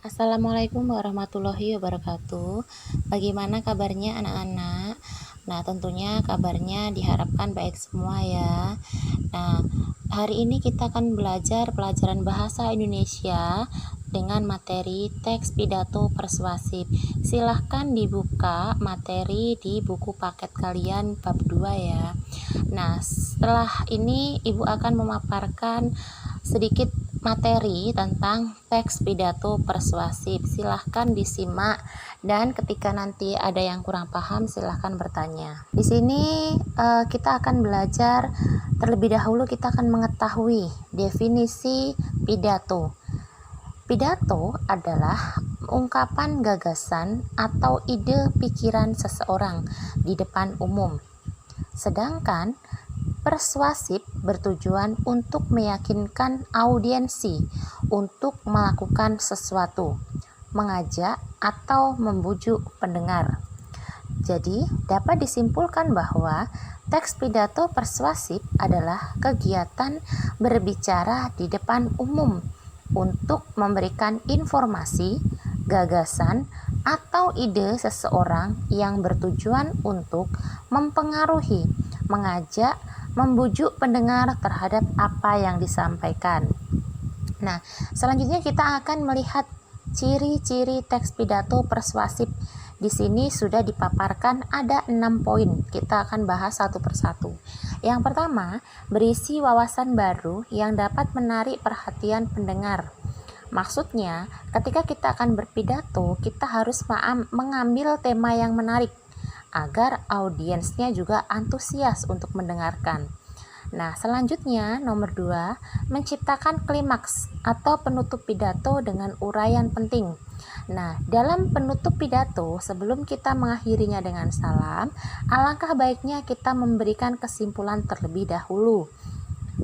Assalamualaikum warahmatullahi wabarakatuh. Bagaimana kabarnya anak-anak? Nah, tentunya kabarnya diharapkan baik semua ya. Nah, hari ini kita akan belajar pelajaran bahasa Indonesia dengan materi teks pidato persuasif. Silahkan dibuka materi di buku paket kalian bab 2 ya. Nah, setelah ini Ibu akan memaparkan sedikit materi tentang teks pidato persuasif. Silahkan disimak dan ketika nanti ada yang kurang paham silahkan bertanya. Di sini kita akan belajar terlebih dahulu, kita akan mengetahui definisi pidato. Pidato adalah ungkapan gagasan atau ide pikiran seseorang di depan umum. Sedangkan persuasif bertujuan untuk meyakinkan audiensi untuk melakukan sesuatu, mengajak atau membujuk pendengar. Jadi, dapat disimpulkan bahwa teks pidato persuasif adalah kegiatan berbicara di depan umum untuk memberikan informasi, gagasan, atau ide seseorang yang bertujuan untuk mempengaruhi, mengajak, membujuk pendengar terhadap apa yang disampaikan. Nah, selanjutnya kita akan melihat ciri-ciri teks pidato persuasif. Di sini sudah dipaparkan ada 6 poin. Kita akan bahas satu persatu. Yang pertama, berisi wawasan baru yang dapat menarik perhatian pendengar. Maksudnya, ketika kita akan berpidato, kita harus mengambil tema yang menarik agar audiensnya juga antusias untuk mendengarkan. Nah, selanjutnya nomor 2, menciptakan klimaks atau penutup pidato dengan uraian penting. Nah, dalam penutup pidato, sebelum kita mengakhirinya dengan salam, alangkah baiknya kita memberikan kesimpulan terlebih dahulu.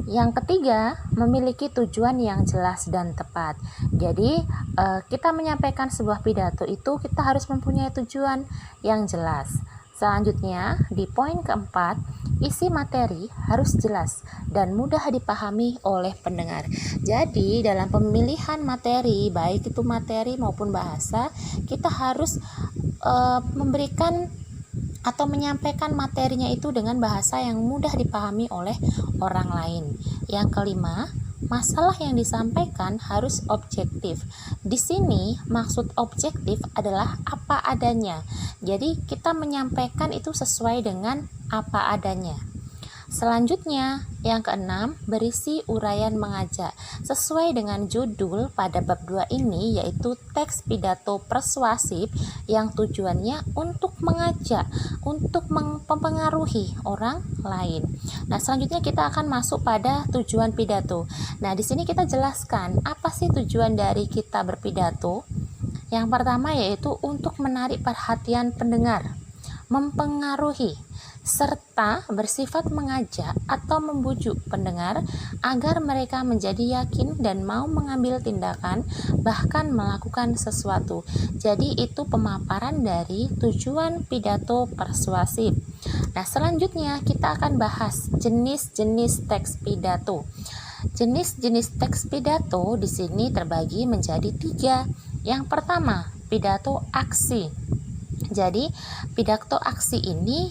Yang ketiga, memiliki tujuan yang jelas dan tepat. Jadi, kita menyampaikan sebuah pidato itu kita harus mempunyai tujuan yang jelas. Selanjutnya, di poin keempat, isi materi harus jelas dan mudah dipahami oleh pendengar. Jadi, dalam pemilihan materi, baik itu materi maupun bahasa, kita harus memberikan atau menyampaikan materinya itu dengan bahasa yang mudah dipahami oleh orang lain. Yang kelima, masalah yang disampaikan harus objektif. Di sini maksud objektif adalah apa adanya. Jadi kita menyampaikan itu sesuai dengan apa adanya. Selanjutnya, yang keenam, berisi uraian mengajak. Sesuai dengan judul pada bab 2 ini, yaitu teks pidato persuasif yang tujuannya untuk mengajak, untuk mempengaruhi orang lain. Nah, selanjutnya kita akan masuk pada tujuan pidato. Nah, di sini kita jelaskan apa sih tujuan dari kita berpidato. Yang pertama yaitu untuk menarik perhatian pendengar, mempengaruhi, serta bersifat mengajak atau membujuk pendengar agar mereka menjadi yakin dan mau mengambil tindakan, bahkan melakukan sesuatu. Jadi itu pemaparan dari tujuan pidato persuasif. Nah, selanjutnya kita akan bahas jenis-jenis teks pidato. Jenis-jenis teks pidato di sini terbagi menjadi 3. Yang pertama, pidato aksi. Jadi, pidato aksi ini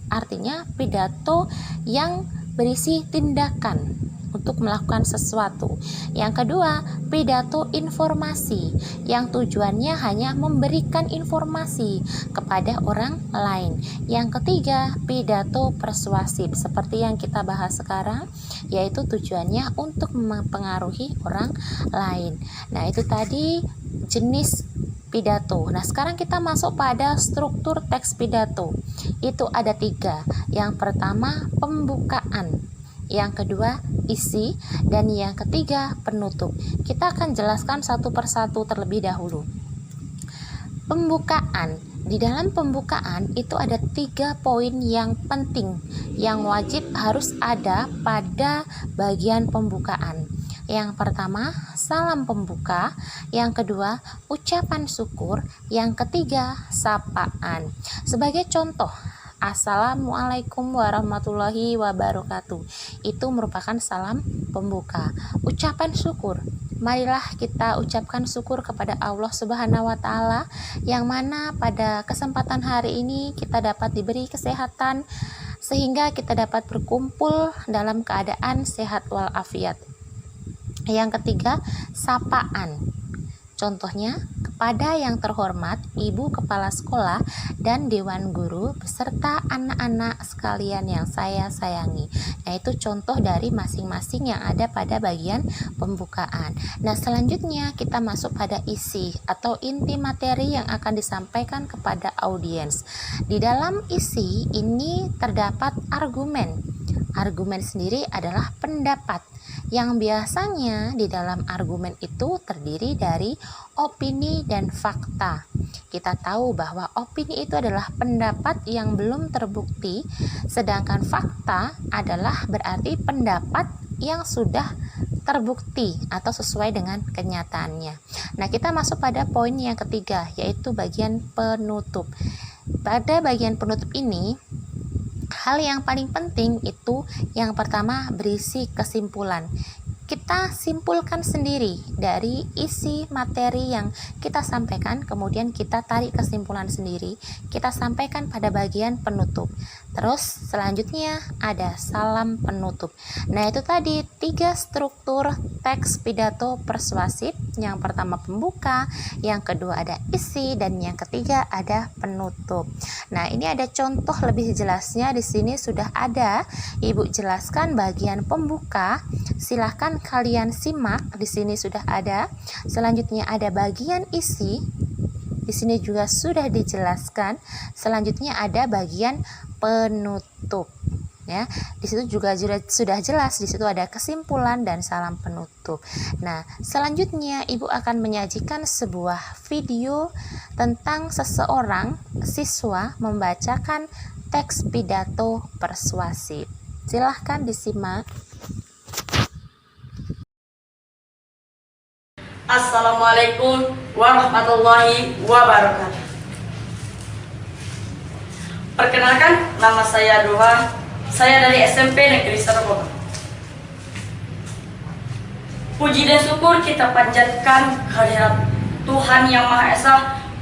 artinya pidato yang berisi tindakan untuk melakukan sesuatu. Yang kedua, pidato informasi yang tujuannya hanya memberikan informasi kepada orang lain. Yang ketiga, pidato persuasif seperti yang kita bahas sekarang, yaitu tujuannya untuk mempengaruhi orang lain. Nah, itu tadi jenis pidato. Nah, sekarang kita masuk pada struktur teks pidato. Itu ada 3. Yang pertama, pembukaan. Yang kedua, isi. Dan yang ketiga, penutup. Kita akan jelaskan satu persatu terlebih dahulu. Pembukaan. Di dalam pembukaan itu ada 3 poin yang penting yang wajib harus ada pada bagian pembukaan. Yang pertama, salam pembuka. Yang kedua, ucapan syukur. Yang ketiga, sapaan. Sebagai contoh, Assalamualaikum warahmatullahi wabarakatuh. Itu merupakan salam pembuka. Ucapan syukur. marilah kita ucapkan syukur kepada Allah Subhanahu wa Ta'ala, yang mana pada kesempatan hari ini kita dapat diberi kesehatan sehingga kita dapat berkumpul dalam keadaan sehat walafiat. Yang ketiga, sapaan. Contohnya, kepada yang terhormat Ibu Kepala Sekolah dan Dewan Guru beserta anak-anak sekalian yang saya sayangi. Nah, itu contoh dari masing-masing yang ada pada bagian pembukaan. Nah, selanjutnya kita masuk pada isi atau inti materi yang akan disampaikan kepada audiens. Di dalam isi ini terdapat argumen. Argumen sendiri adalah pendapat yang biasanya di dalam argumen itu terdiri dari opini dan fakta. Kita tahu bahwa opini itu adalah pendapat yang belum terbukti, sedangkan fakta adalah berarti pendapat yang sudah terbukti atau sesuai dengan kenyataannya. Nah, kita masuk pada poin yang ketiga, yaitu bagian penutup. Pada bagian penutup ini, hal yang paling penting itu yang pertama berisi kesimpulan. Kita simpulkan sendiri dari isi materi yang kita sampaikan, kemudian kita tarik kesimpulan sendiri, kita sampaikan pada bagian penutup. Terus selanjutnya ada salam penutup. Nah, itu tadi 3 struktur teks pidato persuasif. Yang pertama pembuka, yang kedua ada isi, dan yang ketiga ada penutup. Nah, ini ada contoh lebih jelasnya di sini sudah ada. Ibu jelaskan bagian pembuka. Silahkan kalian simak, di sini sudah ada. Selanjutnya ada bagian isi, di sini juga sudah dijelaskan. Selanjutnya ada bagian penutup, ya. Di situ juga sudah jelas, di situ ada kesimpulan dan salam penutup. Nah, selanjutnya Ibu akan menyajikan sebuah video tentang seseorang siswa membacakan teks pidato persuasif. Silahkan disimak. Assalamualaikum warahmatullahi wabarakatuh. Perkenalkan, nama saya Doha. Saya dari SMP Negeri 1 Bogor. Puji dan syukur kita panjatkan kehadirat Tuhan Yang Maha Esa,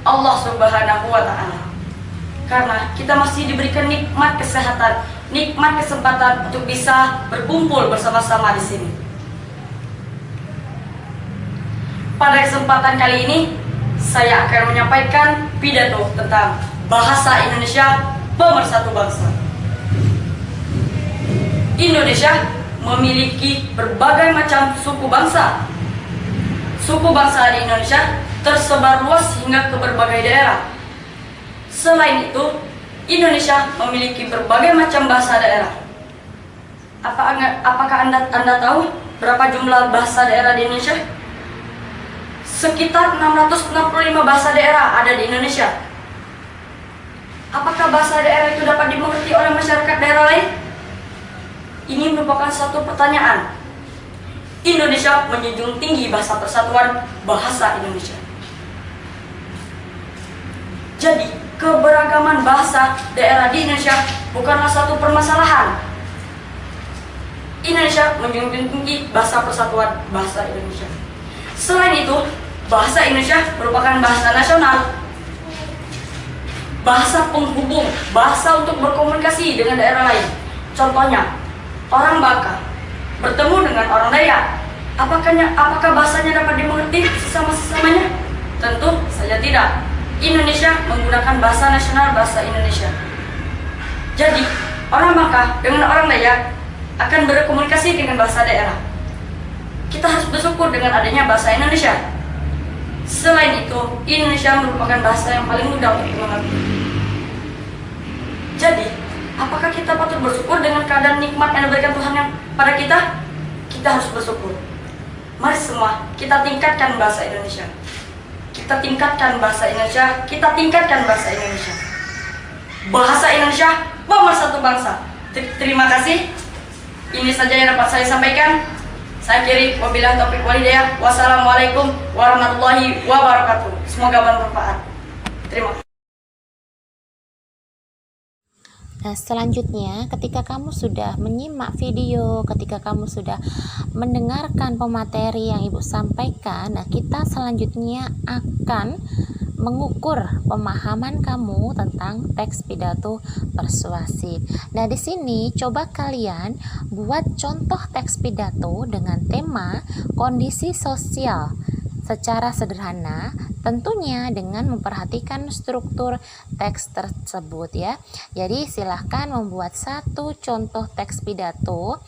Allah Subhanahu wa Ta'ala. Karena kita masih diberikan nikmat kesehatan, nikmat kesempatan untuk bisa berkumpul bersama-sama di sini. Pada kesempatan kali ini, saya akan menyampaikan pidato tentang bahasa Indonesia pemersatu bangsa. Indonesia memiliki berbagai macam suku bangsa. Suku bangsa di Indonesia tersebar luas hingga ke berbagai daerah. Selain itu, Indonesia memiliki berbagai macam bahasa daerah. Apakah Anda tahu berapa jumlah bahasa daerah di Indonesia? Sekitar 665 bahasa daerah ada di Indonesia. Apakah bahasa daerah itu dapat dimengerti oleh masyarakat daerah lain? Ini merupakan satu pertanyaan. Indonesia menjunjung tinggi bahasa persatuan bahasa Indonesia. Jadi, keberagaman bahasa daerah di Indonesia bukanlah satu permasalahan. Indonesia menjunjung tinggi bahasa persatuan bahasa Indonesia. Selain itu, bahasa Indonesia merupakan bahasa nasional, bahasa penghubung, bahasa untuk berkomunikasi dengan daerah lain. Contohnya, orang Baka bertemu dengan orang Dayak. Apakah bahasanya dapat dimengerti sesama-sesamanya? Tentu saja tidak. Indonesia menggunakan bahasa nasional, bahasa Indonesia. Jadi, orang Baka dengan orang Dayak akan berkomunikasi dengan bahasa daerah. Kita harus bersyukur dengan adanya bahasa Indonesia. Selain itu, Indonesia merupakan bahasa yang paling mudah untuk dimengerti. Jadi, apakah kita patut bersyukur dengan keadaan nikmat yang diberikan Tuhan yang pada kita? Kita harus bersyukur. Mari semua kita tingkatkan bahasa Indonesia. Kita tingkatkan bahasa Indonesia. Kita tingkatkan bahasa Indonesia. Bahasa Indonesia pemersatu bangsa. Terima kasih. Ini saja yang dapat saya sampaikan. Saya kiri, wabillahi taufiq walhidayah. Wassalamualaikum warahmatullahi wabarakatuh. Semoga bermanfaat. Terima kasih. Nah, selanjutnya ketika kamu sudah menyimak video, ketika kamu sudah mendengarkan pemateri yang Ibu sampaikan, nah kita selanjutnya akan mengukur pemahaman kamu tentang teks pidato persuasif. Nah, di sini coba kalian buat contoh teks pidato dengan tema kondisi sosial secara sederhana, tentunya dengan memperhatikan struktur teks tersebut ya. Jadi silahkan membuat satu contoh teks pidato,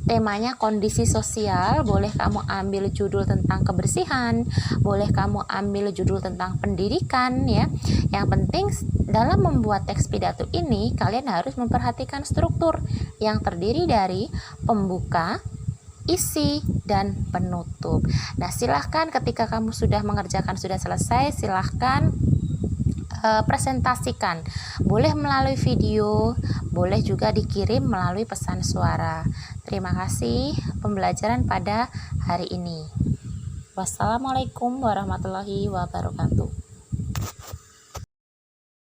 temanya kondisi sosial. Boleh kamu ambil judul tentang kebersihan, boleh kamu ambil judul tentang pendidikan ya. Yang penting dalam membuat teks pidato ini kalian harus memperhatikan struktur yang terdiri dari pembuka, isi, dan penutup. Nah, silahkan ketika kamu sudah mengerjakan, sudah selesai, silahkan presentasikan. Boleh melalui video, boleh juga dikirim melalui pesan suara. Terima kasih pembelajaran pada hari ini. Wassalamualaikum warahmatullahi wabarakatuh.